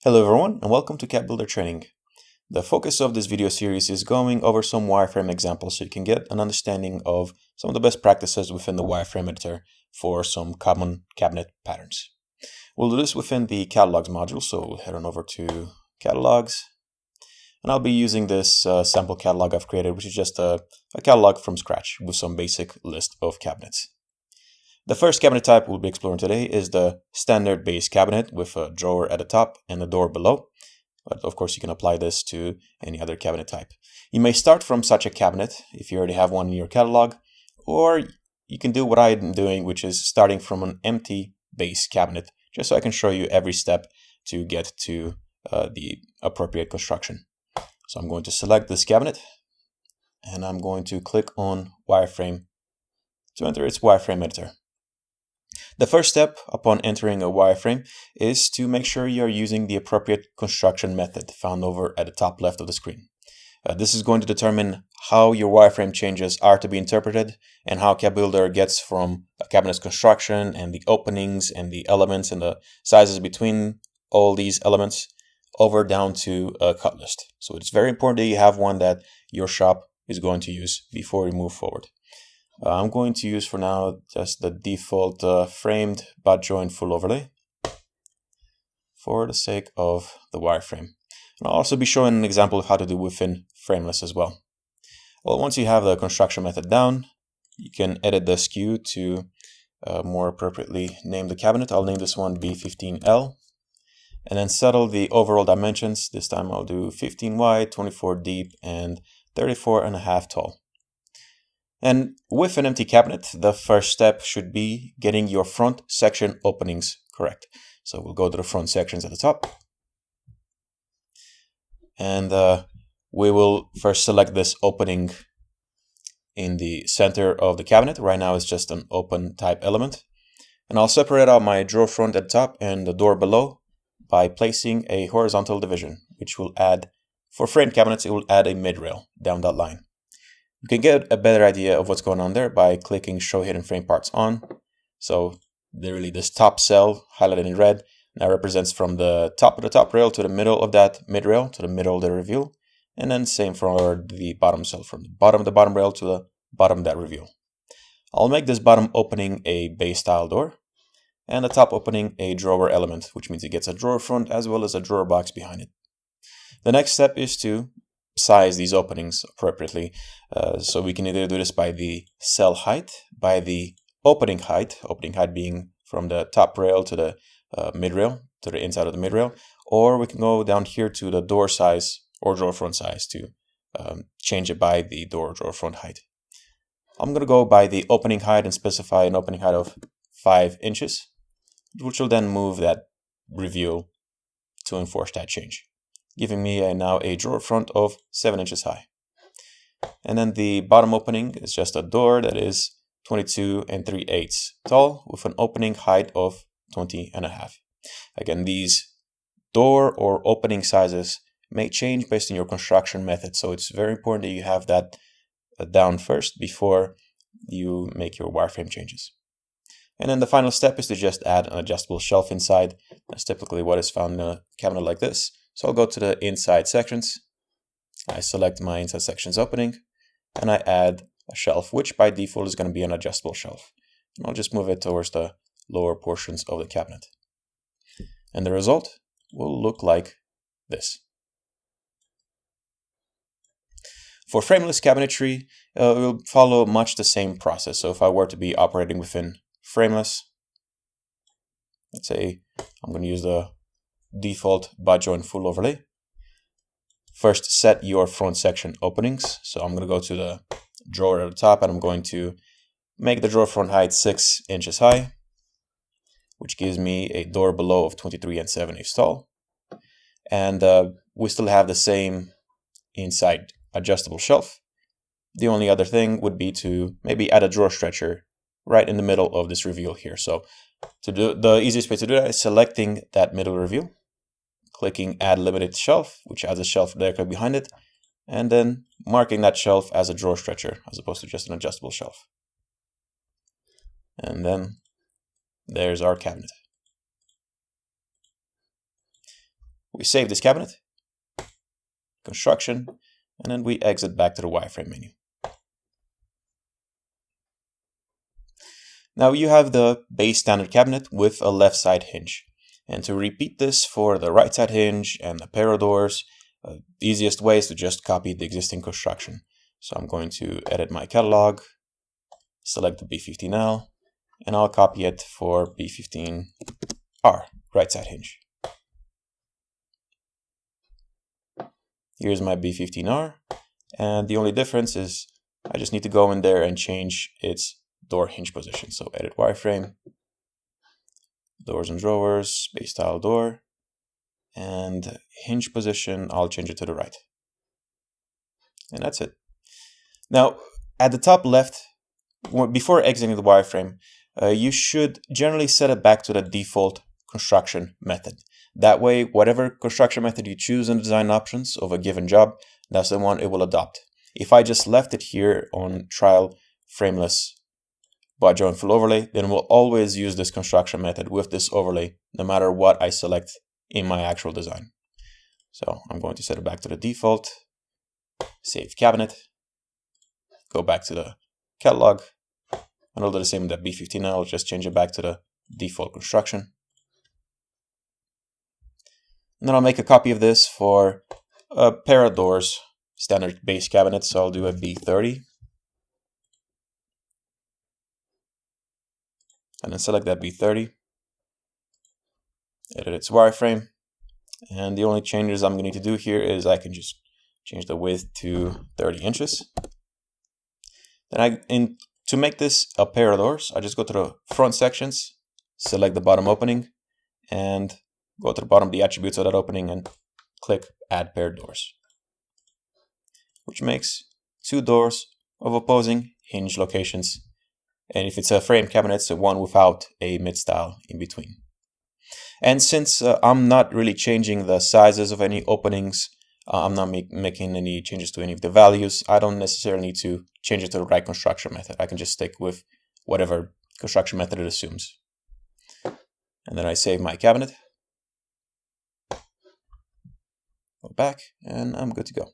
Hello everyone and welcome to Cat Builder Training. The focus of this video series is going over some wireframe examples so you can get an understanding of some of the best practices within the wireframe editor for some common cabinet patterns. We'll do this within the catalogs module, so we'll head on over to catalogs. And I'll be using this sample catalog I've created, which is just a catalog from scratch with some basic list of cabinets. The first cabinet type we'll be exploring today is the standard base cabinet with a drawer at the top and a door below. But of course you can apply this to any other cabinet type. You may start from such a cabinet if you already have one in your catalog, or you can do what I'm doing, which is starting from an empty base cabinet, just so I can show you every step to get to the appropriate construction. So I'm going to select this cabinet and I'm going to click on Wireframe to enter its wireframe editor. The first step upon entering a wireframe is to make sure you're using the appropriate construction method found over at the top left of the screen. This is going to determine how your wireframe changes are to be interpreted and how Cat Builder gets from a cabinet's construction and the openings and the elements and the sizes between all these elements over down to a cut list. So it's very important that you have one that your shop is going to use before we move forward. I'm going to use for now just the default framed butt joint full overlay for the sake of the wireframe. And I'll also be showing an example of how to do within frameless as well. Well, once you have the construction method down, you can edit the SKU to more appropriately name the cabinet. I'll name this one B15L. And then settle the overall dimensions. This time I'll do 15 wide, 24 deep, and 34.5 tall. And with an empty cabinet, the first step should be getting your front section openings correct. So we'll go to the front sections at the top. And we will first select this opening in the center of the cabinet. Right now it's just an open type element. And I'll separate out my drawer front at the top and the door below by placing a horizontal division, which will add, for frame cabinets, it will add a mid-rail down that line. You can get a better idea of what's going on there by clicking Show Hidden Frame Parts On. So literally this top cell highlighted in red now represents from the top of the top rail to the middle of that mid-rail to the middle of the reveal. And then same for the bottom cell, from the bottom of the bottom rail to the bottom of that reveal. I'll make this bottom opening a base style door and the top opening a drawer element, which means it gets a drawer front as well as a drawer box behind it. The next step is to size these openings appropriately. So we can either do this by the cell height, by the opening height being from the top rail to the mid rail, to the inside of the mid rail, or we can go down here to the door size or drawer front size to change it by the door or drawer front height. I'm going to go by the opening height and specify an opening height of 5 inches, which will then move that reveal to enforce that change, giving me now a drawer front of 7 inches high. And then the bottom opening is just a door that is 22 3/8 tall with an opening height of 20.5. Again, these door or opening sizes may change based on your construction method, so it's very important that you have that down first before you make your wireframe changes. And then the final step is to just add an adjustable shelf inside. That's typically what is found in a cabinet like this. So I'll go to the inside sections. I select my inside sections opening and I add a shelf, which by default is going to be an adjustable shelf. And I'll just move it towards the lower portions of the cabinet. And the result will look like this. For frameless cabinetry, it will follow much the same process. So if I were to be operating within frameless, let's say I'm going to use the default butt joint full overlay. First, set your front section openings. So I'm going to go to the drawer at the top and I'm going to make the drawer front height 6 inches high, which gives me a door below of 23 7/8 tall. And we still have the same inside adjustable shelf. The only other thing would be to maybe add a drawer stretcher right in the middle of this reveal here. So to do the easiest way to do that is selecting that middle reveal, clicking Add Limited Shelf, which adds a shelf directly behind it, and then marking that shelf as a drawer stretcher as opposed to just an adjustable shelf. And then there's our cabinet. We save this cabinet, construction, and then we exit back to the wireframe menu. Now you have the base standard cabinet with a left side hinge. And to repeat this for the right side hinge and the pair of doors, the easiest way is to just copy the existing construction. So I'm going to edit my catalog, select the B15L, and I'll copy it for B15R, right side hinge. Here's my B15R, and the only difference is I just need to go in there and change its door hinge position. So edit wireframe, doors and drawers, base style door, and hinge position, I'll change it to the right. And that's it. Now, at the top left, before exiting the wireframe, you should generally set it back to the default construction method. That way, whatever construction method you choose in the design options of a given job, that's the one it will adopt. If I just left it here on trial frameless by join full overlay, then we'll always use this construction method with this overlay, no matter what I select in my actual design. So I'm going to set it back to the default, save cabinet, go back to the catalog, and I'll do the same with that B15. I'll just change it back to the default construction. And then I'll make a copy of this for a pair of doors, standard base cabinet. So I'll do a B30. And then select that B30. Edit its wireframe. And the only changes I'm going to need to do here is I can just change the width to 30 inches. Then to make this a pair of doors, I just go to the front sections, select the bottom opening, and go to the bottom of the attributes of that opening and click Add Paired Doors, which makes two doors of opposing hinge locations. And if it's a frame cabinet, it's one without a mid-style in between. And since I'm not really changing the sizes of any openings, I'm not making any changes to any of the values, I don't necessarily need to change it to the right construction method. I can just stick with whatever construction method it assumes. And then I save my cabinet. Go back, and I'm good to go.